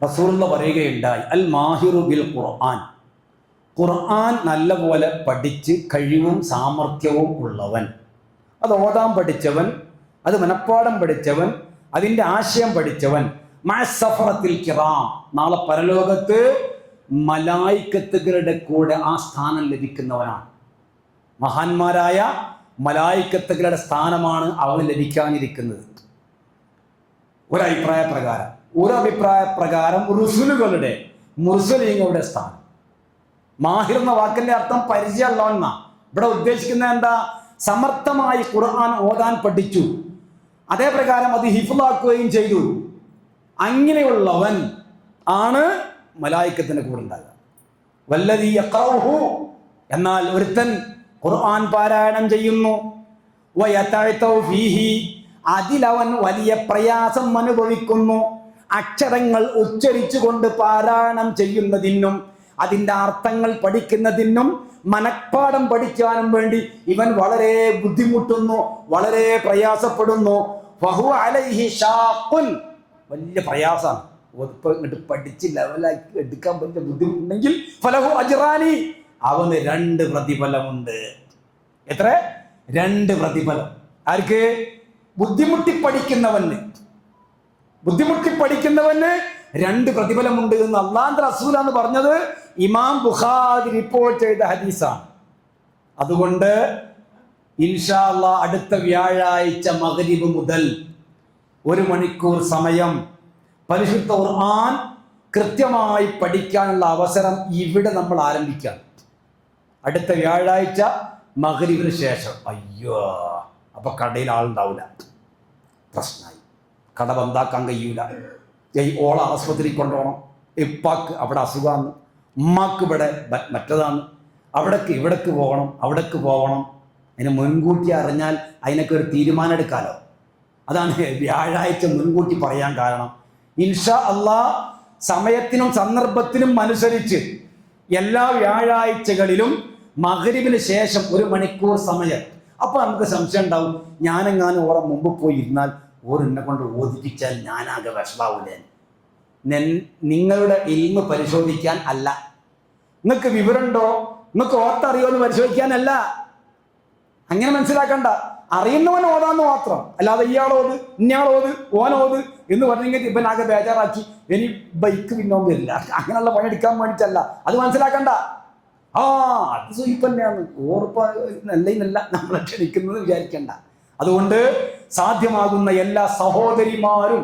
റസൂലുള്ള പറയുകയുണ്ടായി, അൽ മാഹിറു ബിൽ ഖുർആൻ, ഖുർആൻ നല്ലപോലെ പഠിച്ച് കഴിവും സാമർഥ്യവും ഉള്ളവൻ, അത് ഓതാൻ പഠിച്ചവൻ, അത് മനഃപ്പാഠം പഠിച്ചവൻ, അതിൻ്റെ ആശയം പഠിച്ചവൻ, മഅസ്സഫറത്തിൽ കിറാം, നാളെ പരലോകത്ത് മലായിക്കത്തുകളുടെ കൂടെ ആ സ്ഥാനം ലഭിക്കുന്നവനാണ്. മഹാന്മാരായ മലായിക്കത്തുകളുടെ സ്ഥാനമാണ് അവന് ലഭിക്കാനിരിക്കുന്നത്. ഒരഭിപ്രായ പ്രകാരം റുസുലുകളുടെ, മുർസലീങ്ങളുടെ സ്ഥാനം. മാഹിർ എന്ന വാക്കിന്റെ അർത്ഥം പരിചയമുള്ള എന്നാ. ഇവിടെ ഉദ്ദേശിക്കുന്നത് എന്താ? സമർത്ഥമായി ഖുർആൻ ഓതാൻ പഠിച്ചു, അതേ പ്രകാരം അത് ഹിഫ്ളാക്കുകയും ചെയ്തു. അങ്ങനെയുള്ളവൻ ആണ് മലായിക്കത്തിന്റെ കൂടെ ഉണ്ടാകുക. വല്ലദീ യഖറഉഹു, എന്നാൽ ഒരുത്തൻ ഖുർആൻ പാരായണം ചെയ്യുന്നു, വയതഅതൗ ഫീഹി, അതിലവൻ വലിയ പ്രയാസം അനുഭവിക്കുന്നു. അക്ഷരങ്ങൾ ഉച്ചരിച്ചുകൊണ്ട് പാരായണം ചെയ്യുന്നതിനും അതിൻ്റെ അർത്ഥങ്ങൾ പഠിക്കുന്നതിനും മനഃപ്പാഠം പഠിക്കാനും വേണ്ടി ഇവൻ വളരെ ബുദ്ധിമുട്ടുന്നു, വളരെ പ്രയാസപ്പെടുന്നു. ഫഹുവ അലൈഹി ഷാഖുൻ, വലിയ പ്രയാസമാണ്. ഇങ്ങോട്ട് പഠിച്ച് ലെവലാക്കി എടുക്കാൻ വലിയ ബുദ്ധിമുട്ടുണ്ടെങ്കിൽ ഫലഹു അജ്റാനി, അവന് 2 പ്രതിഫലമുണ്ട്. എത്ര? 2 പ്രതിഫലം. ആർക്ക്? ബുദ്ധിമുട്ടി പഠിക്കുന്നവന് 2 പ്രതിഫലമുണ്ട് എന്ന് അല്ലാഹുവിന്റെ റസൂലാണ് പറഞ്ഞത്. ഇമാം ബുഖാരി റിപ്പോർട്ട് ചെയ്ത ഹദീസാണ്. അതുകൊണ്ട് ഇൻഷാ അല്ലാഹ് അടുത്ത വ്യാഴാഴ്ച മഗ്രിബ് മുതൽ 1 മണിക്കൂർ സമയം പരിശുദ്ധ ഖുർആൻ കൃത്യമായി പഠിക്കാനുള്ള അവസരം ഇവിടെ നമ്മൾ ആരംഭിക്കാം. അടുത്ത വ്യാഴാഴ്ച മഗ്രിബിന് ശേഷം. അയ്യോ, അപ്പൊ കടയിൽ ആളുണ്ടാവില്ല, പ്രശ്നമായി. കട ബന്ധാക്കാൻ കഴിയൂല. ഓളെ ആസ്പത്രി കൊണ്ടുപോകണം, ഇപ്പാക്ക് അവിടെ അസുഖമാണ്, ഉമ്മാക്ക് ഇവിടെ മറ്റതാണ്, ഇവിടേക്ക് പോകണം. അതിന് മുൻകൂട്ടി അറിഞ്ഞാൽ അതിനൊക്കെ ഒരു തീരുമാനം എടുക്കാമല്ലോ. അതാണ് വ്യാഴാഴ്ച മുൻകൂട്ടി പറയാൻ കാരണം. ഇൻഷാ അല്ലാഹ് സമയത്തിനും സന്ദർഭത്തിനും അനുസരിച്ച് എല്ലാ വ്യാഴാഴ്ചകളിലും മഗ്രിബിന് ശേഷം 1 മണിക്കൂർ സമയം. അപ്പൊ നമുക്ക് സംശയം ഉണ്ടാവും, ഞാനെങ്ങാനും ഓറെ മുമ്പ് പോയി ഇരുന്നാൽ എന്നെ കൊണ്ട് ഓദിപ്പിച്ചാൽ ഞാനാകെ വിഷമാവൂലേ. നിങ്ങളുടെ ഇൽമ് പരിശോധിക്കാൻ അല്ല, നിങ്ങൾക്ക് വിവരമുണ്ടോ, നിങ്ങൾക്ക് ഓർത്തറിയോ എന്ന് പരിശോധിക്കാനല്ല. അങ്ങനെ മനസ്സിലാക്കണ്ട. അറിയുന്നവൻ ഓതാന്ന് മാത്രം. അല്ലാതെ ഇയാളോത്, ഇന്നയാളോത്, ഓനോത് എന്ന് പറഞ്ഞെങ്കിൽ ഇവനാകെ ബേജാറാക്കി ഇനി ബൈക്ക് പിന്നോൻ വരില്ല. അങ്ങനെയുള്ള പണിയെടുക്കാൻ വേണ്ടിയിട്ടല്ല, അത് മനസ്സിലാക്കണ്ട. അത് സുയിപ്പന്നെയാണ്, ഓർപ്പല്ല നമ്മളെ ക്ഷണിക്കുന്നത് വിചാരിക്കണ്ട. അതുകൊണ്ട് സാധ്യമാകുന്ന എല്ലാ സഹോദരിമാരും